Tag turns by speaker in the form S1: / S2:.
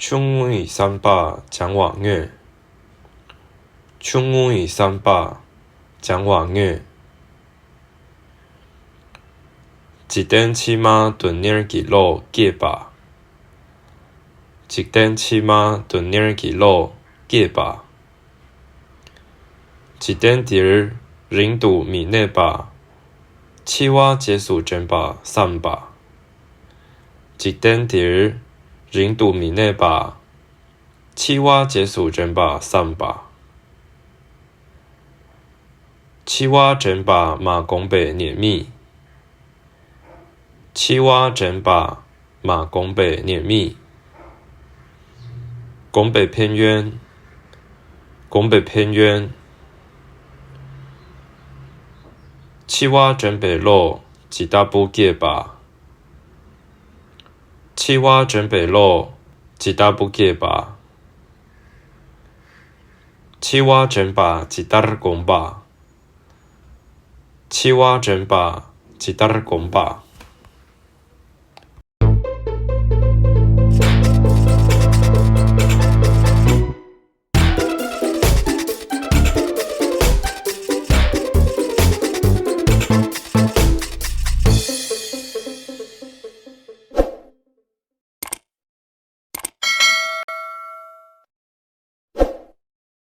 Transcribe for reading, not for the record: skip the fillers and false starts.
S1: 春雨三八讲往月，春雨三八讲往月。一顶起码炖2 kg 鸡巴，一顶起码炖2 kg 鸡巴。一顶碟零度米内巴，气瓦结束蒸巴3巴。一顶碟零度米内巴，气瓦结束蒸巴3巴。气瓦蒸巴马公北碾米，气瓦蒸巴马公北碾米。拱北偏渊，拱北偏渊。气瓦蒸北路一大步鸡巴，气瓦蒸北路一大步鸡巴，气瓦蒸巴一大公巴，气瓦蒸巴一大公巴。